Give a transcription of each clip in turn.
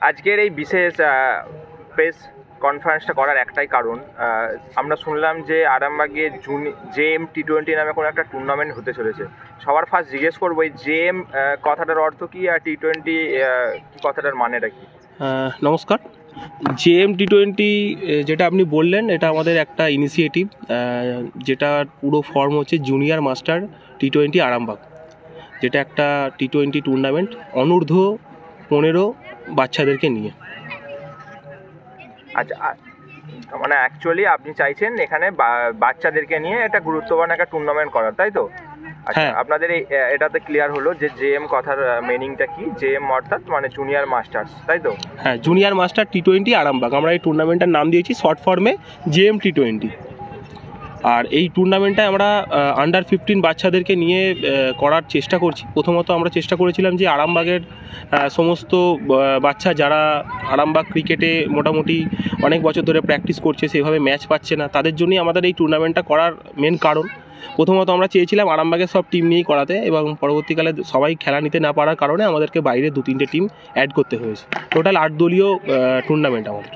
আজকের এই বিশেষ প্রেস কনফারেন্সটা করার একটাই কারণ, আমরা শুনলাম যে আরামবাগে জেএম টি20 নামে কোনো একটা টুর্নামেন্ট হতে চলেছে। সবার ফার্স্ট জিজ্ঞেস করবো এই জেএম কথাটার অর্থ কী, আর টি20 কি কথাটার মানেটা কি? নমস্কার। জেএম টি20 যেটা আপনি বললেন, এটা আমাদের একটা ইনিশিয়েটিভ, যেটার পুরো ফর্ম হচ্ছে জুনিয়র মাস্টার টি20 আরামবাগ, যেটা একটা টি20 টুর্নামেন্ট অনূর্ধ্ব 15 বাচ্চাদেরকে নিয়ে। আচ্ছা, মানে অ্যাকচুয়ালি আপনি চাইছেন এখানে বাচ্চাদেরকে নিয়ে একটা গুরুত্বপূর্ণ একটা টুর্নামেন্ট করার, তাই তো? আচ্ছা, আপনাদের এটাতে ক্লিয়ার হলো যে জেএম কথার মিনিংটা কি। জেএম অর্থাৎ মানে জুনিয়র মাস্টার্স, তাই তো? হ্যাঁ, জুনিয়র মাস্টার টি20 আরামবাগ। আমরা এই টুর্নামেন্টটার নাম দিয়েছি শর্ট ফর্মে জেএম টি20। আর এই টুর্নামেন্টটায় আমরা আন্ডার 15 বাচ্চাদেরকে নিয়ে করার চেষ্টা করছি। প্রথমত আমরা চেষ্টা করেছিলাম যে আরামবাগের সমস্ত বাচ্চা যারা আরামবাগ ক্রিকেটে মোটামুটি অনেক বছর ধরে প্র্যাকটিস করছে, সেভাবে ম্যাচ পাচ্ছে না, তাদের জন্যই আমাদের এই টুর্নামেন্টটা করার মেন কারণ। প্রথমত আমরা চেয়েছিলাম আরামবাগের সব টিম নিয়েই করাতে, এবং পরবর্তীকালে সবাই খেলা নিতে না পারার কারণে আমাদেরকে বাইরে 2-3টে টিম অ্যাড করতে হয়েছে। টোটাল 8 দলীয় টুর্নামেন্ট আমাদের।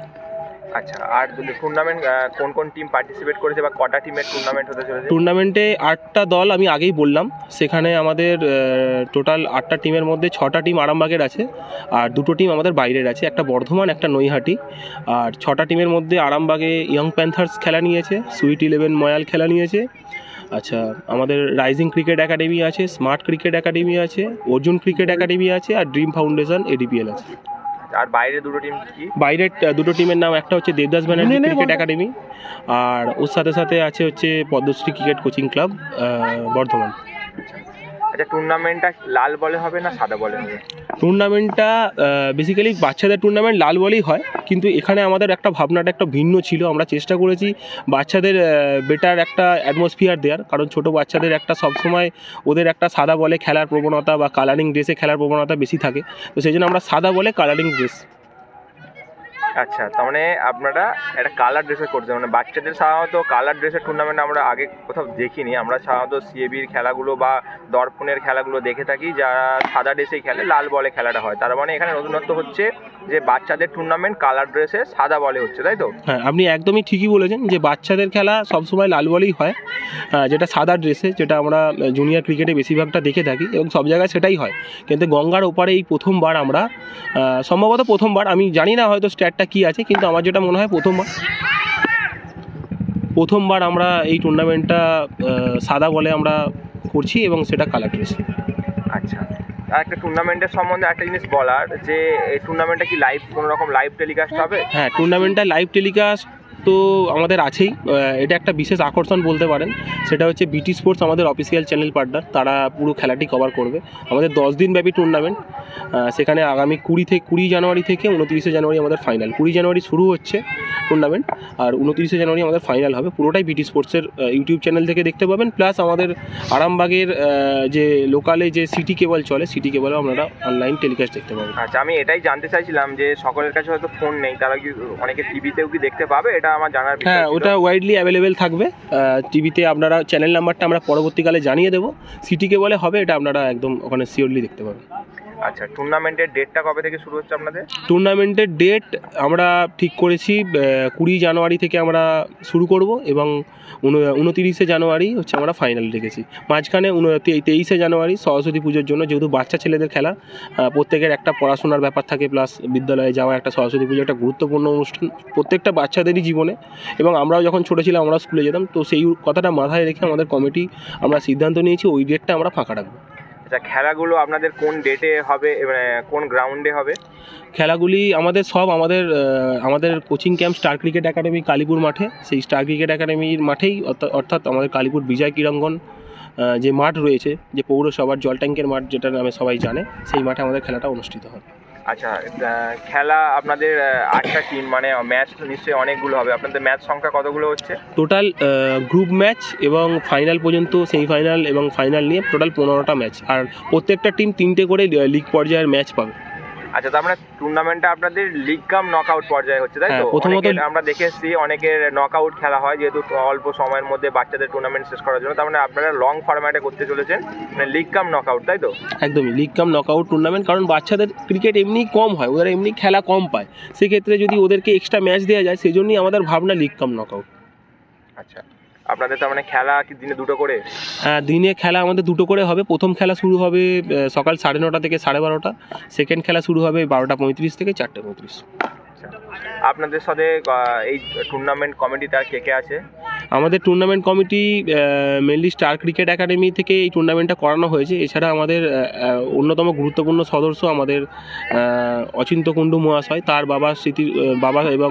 আচ্ছা, আর টুর্নামেন্ট কোন কোন টিম পার্টিসিপেট করেছে বা কটা টিমের টুর্নামেন্ট হতে চলেছে? টুর্নামেন্টে 8টা দল আমি আগেই বললাম। সেখানে আমাদের টোটাল 8টা টিমের মধ্যে 6টা টিম আরামবাগের আছে, আর 2টো টিম আমাদের বাইরের আছে, একটা বর্ধমান একটা নৈহাটি। আর 6টা টিমের মধ্যে আরামবাগে ইয়ং প্যান্থার্স খেলা নিয়েছে, সুইট 11 ময়াল খেলা নিয়েছে। আচ্ছা, আমাদের রাইজিং ক্রিকেট একাডেমি আছে, স্মার্ট ক্রিকেট একাডেমি আছে, অর্জুন ক্রিকেট একাডেমি আছে, আর ড্রিম ফাউন্ডেশন এডিপিএল আছে। আর বাইরের দুটো টিম কি? বাইরের 2টো টিমের নাম একটা হচ্ছে দেবদাস ব্যানার্জি ক্রিকেট একাডেমি, আর ওর সাথে সাথে আছে হচ্ছে Padmashri cricket coaching club Bardhaman. আচ্ছা, টুর্নামেন্টটা লাল বলে হবে না সাদা বলে হবে? টুর্নামেন্টটা বেসিক্যালি বাচ্চাদের টুর্নামেন্ট লাল বলেই হয়, কিন্তু এখানে আমাদের একটা ভাবনাটা একটা ভিন্ন ছিল। আমরা চেষ্টা করেছি বাচ্চাদের বেটার একটা অ্যাটমসফিয়ার দেওয়ার, কারণ ছোটো বাচ্চাদের একটা সবসময় ওদের একটা সাদা বলে খেলার প্রবণতা বা কালারিং ড্রেসে খেলার প্রবণতা বেশি থাকে, তো সেই জন্য আমরা সাদা বলে কালারিং ড্রেস। আচ্ছা, তার মানে আপনারা একটা কালার ড্রেসে করছেন, মানে বাচ্চাদের সাধারণত কালার ড্রেসের টুর্নামেন্ট আমরা আগে কোথাও দেখিনি। আমরা সাধারণত সিএবির খেলাগুলো বা দর্পণের খেলাগুলো দেখে থাকি, যারা সাদা ড্রেসেই খেলে, লাল বলে খেলাটা হয়। তার মানে এখানে নতুনত্ব হচ্ছে যে বাচ্চাদের টুর্নামেন্ট কালার ড্রেসে সাদা বলে হচ্ছে, তাই তো? হ্যাঁ, আপনি একদমই ঠিকই বলেছেন যে বাচ্চাদের খেলা সবসময় লাল বলেই হয়, যেটা সাদা ড্রেসে, যেটা আমরা জুনিয়র ক্রিকেটে বেশিরভাগটা দেখে থাকি এবং সব জায়গায় সেটাই হয়। কিন্তু গঙ্গার ওপারে এই প্রথমবার আমরা, সম্ভবত প্রথমবার, আমি জানি না হয়তো স্ট্যাটটা কী আছে, কিন্তু আমার যেটা মনে হয় প্রথমবার আমরা এই টুর্নামেন্টটা সাদা বলে আমরা করছি, এবং সেটা কালার ড্রেস। আচ্ছা, আর একটা টুর্নামেন্টের সম্বন্ধে একটা জিনিস বলার, যে এই টুর্নামেন্টটা কি লাইভ, কোনো রকম লাইভ টেলিকাস্ট হবে? হ্যাঁ, টুর্নামেন্টটা লাইভ টেলিকাস্ট তো আমাদের আছেই। এটা একটা বিশেষ আকর্ষণ বলতে পারেন। সেটা হচ্ছে বিটি স্পোর্টস আমাদের অফিসিয়াল চ্যানেল পার্টনার, তারা পুরো খেলাটি কভার করবে। আমাদের 10 দিন ব্যাপী টুর্নামেন্ট, সেখানে আগামী 20 জানুয়ারি থেকে 29 জানুয়ারি আমাদের ফাইনাল। 20 জানুয়ারি শুরু হচ্ছে টুর্নামেন্ট, আর 29 জানুয়ারি আমাদের ফাইনাল হবে। পুরোটাই বিটি স্পোর্টসের ইউটিউব চ্যানেল থেকে দেখতে পাবেন, প্লাস আমাদের আরামবাগের যে লোকালে যে সিটি কেবল চলে, সিটি কেবলেও আপনারা অনলাইন টেলিকাস্ট দেখতে পাবেন। আচ্ছা, আমি এটাই জানতে চাইছিলাম যে সকলের কাছে হয়তো ফোন নেই, তারা কি অনেকে টিভিতেও কি দেখতে পাবে? এটা আমার জানার বিষয়। হ্যাঁ, ওটা ওয়াইডলি অ্যাভেলেবেল থাকবে টিভিতে। আপনারা চ্যানেল নাম্বারটা আমরা পরবর্তীকালে জানিয়ে দেবো। সিটি কেবলে হবে, এটা আপনারা একদম ওখানে শিওরলি দেখতে পাবেন। আচ্ছা, টুর্নামেন্টের ডেটটা কবে থেকে শুরু হচ্ছে আপনাদের? টুর্নামেন্টের ডেট আমরা ঠিক করেছি 20 জানুয়ারি থেকে আমরা শুরু করব, এবং 29 জানুয়ারি হচ্ছে আমরা ফাইনাল রেখেছি। মাঝখানে 23 জানুয়ারি সরস্বতী পুজোর জন্য, যেহেতু বাচ্চা ছেলেদের খেলা, প্রত্যেকের একটা পড়াশোনার ব্যাপার থাকে, প্লাস বিদ্যালয়ে যাওয়া, একটা সরস্বতী পুজো একটা গুরুত্বপূর্ণ অনুষ্ঠান প্রত্যেকটা বাচ্চাদেরই জীবনে, এবং আমরাও যখন ছোটো ছিলাম আমরা স্কুলে যেতাম, তো সেই কথাটা মাথায় রেখে আমাদের কমিটি আমরা সিদ্ধান্ত নিয়েছি ওই ডেটটা আমরা ফাঁকা রাখবো। আচ্ছা, খেলাগুলো আপনাদের কোন ডেটে হবে, কোন গ্রাউন্ডে হবে? খেলাগুলি আমাদের সব আমাদের coaching camp star cricket academy Kalipur মাঠে, সেই স্টার ক্রিকেট একাডেমির মাঠেই, অর্থাৎ আমাদের কালীপুর বিজয় ক্রীড়াঙ্গন যে মাঠ রয়েছে, যে পৌরসভার জল ট্যাঙ্কের মাঠ, যেটা নামে সবাই জানে, সেই মাঠে আমাদের খেলাটা অনুষ্ঠিত হয়। আচ্ছা, খেলা আপনাদের 8টা টিম, মানে ম্যাচ তো নিশ্চয়ই অনেকগুলো হবে। আপনাদের ম্যাচ সংখ্যা কতগুলো হচ্ছে? টোটাল গ্রুপ ম্যাচ এবং ফাইনাল পর্যন্ত, সেমিফাইনাল এবং ফাইনাল নিয়ে টোটাল 15টা ম্যাচ, আর প্রত্যেকটা টিম 3টে করে লিগ পর্যায়ের ম্যাচ পাবে। আচ্ছা, তার মানে টুর্নামেন্টটা আপনাদের লিগ কাম নকআউট পর্যায়ে হচ্ছে, তাই তো? হ্যাঁ, প্রথমত আমরা দেখে এসেছি অনেকের নকআউট খেলা হয়, যেহেতু অল্প সময়ের মধ্যে বাচ্চাদের টুর্নামেন্ট শেষ করার জন্য। তার মানে আপনারা লং ফরম্যাটে করতে চলেছেন, মানে লিগ কাম নকআউট, তাই তো? একদমই লিগ কাম নকআউট টুর্নামেন্ট, কারণ বাচ্চাদের ক্রিকেট এমনি কম হয়, ওরা এমনি খেলা কম পায়, সেক্ষেত্রে যদি ওদেরকে এক্সট্রা ম্যাচ দেওয়া যায় সেই জন্যই আমাদের ভাবনা লিগ কাম নকআউট। আচ্ছা, আপনাদের তার মানে খেলা কি দিনে দুটো করে? হ্যাঁ, দিনে খেলা আমাদের দুটো করে হবে। প্রথম খেলা শুরু হবে সকাল 9:30 থেকে 12:30, সেকেন্ড খেলা শুরু হবে 12:35 থেকে 4:35। আপনাদের সাথে এই টুর্নামেন্ট কমিটিতে আর কে কে আছে? আমাদের tournament committee mainly star cricket academy থেকে এই টুর্নামেন্টটা করানো হয়েছে। এছাড়া আমাদের অন্যতম গুরুত্বপূর্ণ সদস্য আমাদের অচিন্ত কুণ্ডু মহাশয়, তার বাবার স্মৃতি, বাবা এবং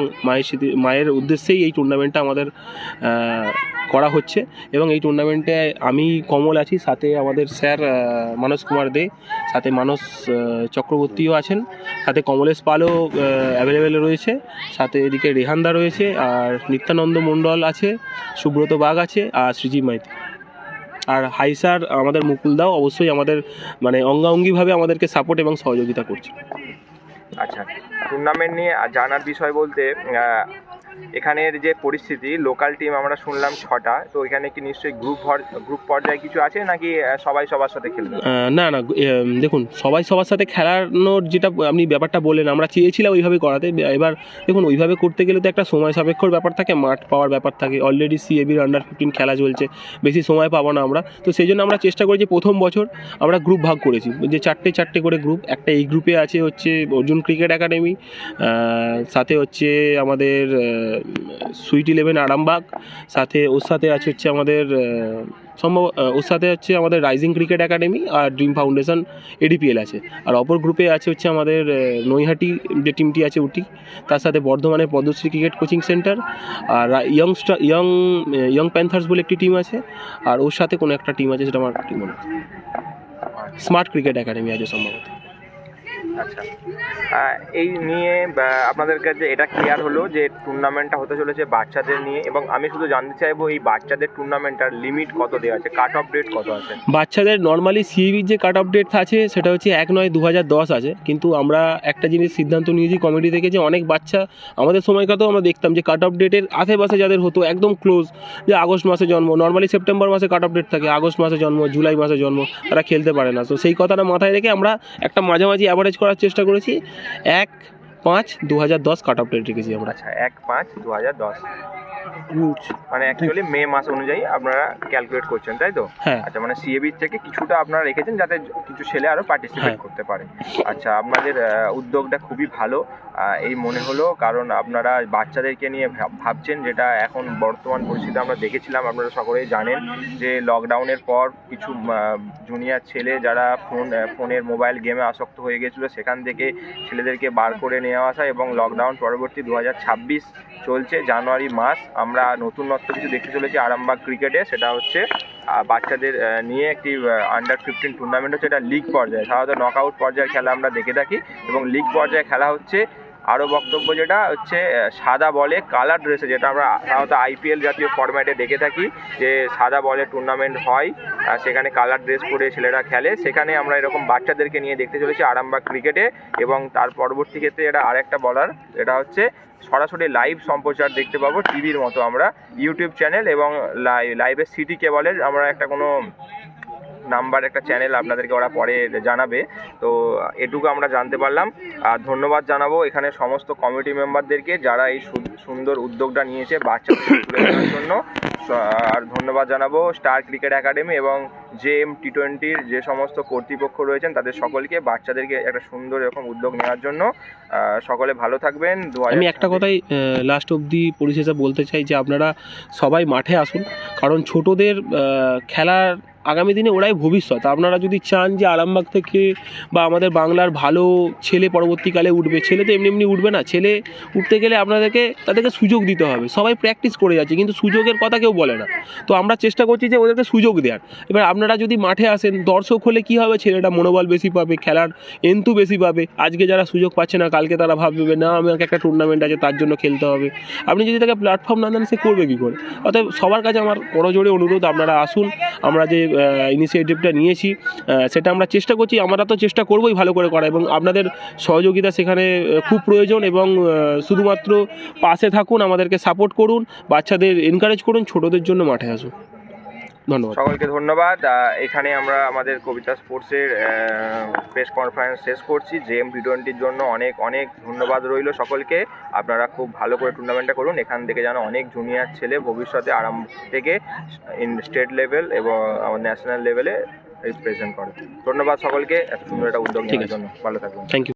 মায়ের উদ্দেশ্যেই এই টুর্নামেন্টটা আমাদের করা হচ্ছে। এবং এই টুর্নামেন্টে আমি কমল আছি, সাথে আমাদের স্যার মানস কুমার দে, সাথে মানস চক্রবর্তীও আছেন, সাথে কমলেশ পালও অ্যাভেলেবেল রয়েছে, সাথে এদিকে রেহানদা রয়েছে, আর নিত্যানন্দ মণ্ডল আছে, সুব্রত বাগ আছে, আর সৃজিব মাইতি। আর হাই স্যার আমাদের মুকুলদাও অবশ্যই আমাদের মানে অঙ্গাঙ্গিভাবে আমাদেরকে সাপোর্ট এবং সহযোগিতা করছে। আচ্ছা, টুর্নামেন্ট নিয়ে জানার বিষয় বলতে এখানের যে পরিস্থিতি, লোকাল টিম আমরা শুনলাম 6টা, তো এখানে কি নিশ্চয়ই গ্রুপ পর্যায়ে কিছু আছে, নাকি সবাই সবার সাথে খেলবে? না, দেখুন, সবাই সবার সাথে খেলানোর যেটা আপনি ব্যাপারটা বললেন, আমরা চেয়েছিলাম ওইভাবে করাতে। এবার দেখুন, ওইভাবে করতে গেলে তো একটা সময় সাপেক্ষর ব্যাপার থাকে, মাঠ পাওয়ার ব্যাপার থাকে। অলরেডি সিএবির আন্ডার 15 খেলা চলছে, বেশি সময় পাবো না আমরা। তো সেই জন্য আমরা চেষ্টা করেছি, প্রথম বছর আমরা গ্রুপ ভাগ করেছি, যে 4টে করে গ্রুপ। একটা এই গ্রুপে আছে হচ্ছে অর্জুন ক্রিকেট একাডেমি, সাথে হচ্ছে আমাদের সুইট 11 আরামবাগ, সাথে ওর সাথে আছে হচ্ছে আমাদের ওর সাথে হচ্ছে আমাদের রাইজিং ক্রিকেট একাডেমি আর ড্রিম ফাউন্ডেশন এডিপিএল আছে। আর অপর গ্রুপে আছে হচ্ছে আমাদের নৈহাটি যে টিমটি আছে ওটি, তার সাথে বর্ধমানের পদ্মশ্রী ক্রিকেট কোচিং সেন্টার, আর ইয়ং প্যান্থার্স বলে একটি টিম আছে, আর ওর সাথে কোনো একটা টিম আছে, সেটা আমার টিম মনে হচ্ছে স্মার্ট ক্রিকেট একাডেমি আছে সম্ভবত। আচ্ছা, এই নিয়ে আপনাদের কাছে এটা ক্লিয়ার হলো যে টুর্নামেন্টটা হতে চলেছে বাচ্চাদের নিয়ে, এবং আমি শুধু জানতে চাইবো এই বাচ্চাদের টুর্নামেন্টটার লিমিট কত দেওয়া আছে, কাট অফ ডেট কত আছে? বাচ্চাদের নর্মালি সিএবির যে কাট অফ ডেট আছে সেটা হচ্ছে 1/9/2010 আছে, কিন্তু আমরা একটা জিনিস সিদ্ধান্ত নিয়েছি কমিটি থেকে, যে অনেক বাচ্চা আমাদের সময়কাতেও আমরা দেখতাম যে কাট অফ ডেটের আশেপাশে যাদের হতো একদম ক্লোজ, যে আগস্ট মাসে জন্ম, নর্মালি সেপ্টেম্বর মাসে কাট অফ ডেট থাকে, আগস্ট মাসে জন্ম, জুলাই মাসে জন্ম, তারা খেলতে পারে না। তো সেই কথাটা মাথায় রেখে আমরা একটা মাঝামাঝি অ্যাভারেজ করার চেষ্টা করেছি, 1/5/2010 কাট অফ ডেট রেখেছি আমরা। আচ্ছা, 1/5/2010 মানে অ্যাকচুয়ালি মে মাস অনুযায়ী আপনারা ক্যালকুলেট করছেন, তাই তো? হ্যাঁ। আচ্ছা, মানে সিএবির থেকে কিছুটা আপনারা রেখেছেন যাতে কিছু ছেলে আরো পার্টিসিপেট করতে পারে। আচ্ছা, আপনাদের উদ্যোগটা খুবই ভালো এই মনে হলো, কারণ আপনারা বাচ্চাদেরকে নিয়ে ভাবছেন, যেটা এখন বর্তমান পরিস্থিতি আমরা দেখেছিলাম, আপনারা সকলেই জানেন যে লকডাউনের পর কিছু জুনিয়র ছেলে যারা ফোনের মোবাইল গেমে আসক্ত হয়ে গেছিলো, সেখান থেকে ছেলেদেরকে বার করে নেওয়া আসা, এবং লকডাউন পরবর্তী 2026 চলছে জানুয়ারি মাস, আমরা নতুনত্ব কিছু দেখতে চলেছি আরামবাগ ক্রিকেটে। সেটা হচ্ছে বাচ্চাদের নিয়ে একটি আন্ডার 15 টুর্নামেন্ট হচ্ছে, এটা লিগ পর্যায়ে। সাধারণত নকআউট পর্যায়ের খেলা আমরা দেখে থাকি, এবং লিগ পর্যায়ে খেলা হচ্ছে। আরও বক্তব্য যেটা হচ্ছে সাদা বলে কালার ড্রেসে, যেটা আমরা সাধারণত আইপিএল জাতীয় ফরম্যাটে দেখে থাকি, যে সাদা বলে টুর্নামেন্ট হয়, সেখানে কালার ড্রেস পরে ছেলেরা খেলে। সেখানে আমরা এরকম বাচ্চাদেরকে নিয়ে দেখতে চলেছি আরামবাগ ক্রিকেটে। এবং তার পরবর্তী ক্ষেত্রে এটা আরেকটা বলার, এটা হচ্ছে সরাসরি লাইভ সম্প্রচার দেখতে পাবো টিভির মতো আমরা, ইউটিউব চ্যানেল এবং লাইভে সিটি কেবলের আমরা একটা কোনো নাম্বার, একটা চ্যানেল আপনাদেরকে ওরা পরে জানাবে। তো এটুকু আমরা জানতে পারলাম। আর ধন্যবাদ জানাবো এখানে সমস্ত কমিটি মেম্বারদেরকে, যারা এই সুন্দর উদ্যোগটা নিয়েছে বাচ্চাদের তুলে ধরার জন্য। আর ধন্যবাদ জানাবো স্টার ক্রিকেট একাডেমি এবং JM T20-র যে সমস্ত কর্তৃপক্ষ রয়েছেন, তাদের সকলকে, বাচ্চাদেরকে একটা সুন্দর এরকম উদ্যোগ নেওয়ার জন্য। সকলে ভালো থাকবেন। আমি একটা কথাই লাস্ট অবধি পরিশেষে বলতে চাই, যে আপনারা সবাই মাঠে আসুন, কারণ ছোটদের খেলার আগামী দিনে ওরাই ভবিষ্যৎ। আপনারা যদি চান যে আরামবাগ থেকে বা আমাদের বাংলার ভালো ছেলে পরবর্তীকালে উঠবে, ছেলে তো এমনি উঠবে না, ছেলে উঠতে গেলে তাদেরকে সুযোগ দিতে হবে। সবাই প্র্যাকটিস করে যাচ্ছে, কিন্তু সুযোগের কথা কেউ বলে না। তো আমরা চেষ্টা করছি যে ওদেরকে সুযোগ দেওয়ার। এবার আপনারা যদি মাঠে আসেন, দর্শক হলে কি হবে, ছেলেটা মনোবল বেশি পাবে, খেলার এন্থু বেশি পাবে। আজকে যারা সুযোগ পাচ্ছে না, কালকে তারা ভাববে না আমাকে একটা টুর্নামেন্ট আছে তার জন্য খেলতে হবে। আপনি যদি তাকে প্ল্যাটফর্ম না দেন, সে করবে কী করে? অতএব সবার কাছে আমার করজোড়ে অনুরোধ, আপনারা আসুন। আমরা যে ইনিশিয়েটিভটা নিয়েছি সেটা আমরা চেষ্টা করছি, আমরা তো চেষ্টা করবোই ভালো করে করা, এবং আপনাদের সহযোগিতা সেখানে খুব প্রয়োজন। এবং শুধুমাত্র পাশে থাকুন, আমাদেরকে সাপোর্ট করুন, বাচ্চাদের এনকারেজ করুন, ছোটদের জন্য মাঠে আসুন। ধন্যবাদ সকলকে ধন্যবাদ। এখানে আমরা আমাদের কবিতা স্পোর্টসের প্রেস কনফারেন্স শেষ করছি। জেএম টি20-র জন্য অনেক অনেক ধন্যবাদ রইল সকলকে। আপনারা খুব ভালো করে টুর্নামেন্টটা করুন। এখান থেকে যেন অনেক জুনিয়র ছেলে ভবিষ্যতে আরাম থেকে স্টেট লেভেল এবং ন্যাশনাল লেভেলে রিপ্রেজেন্ট করে। ধন্যবাদ সকলকে এত সুন্দর একটা উদ্যোগ নেওয়ার জন্য। ভালো থাকুন। Thank you.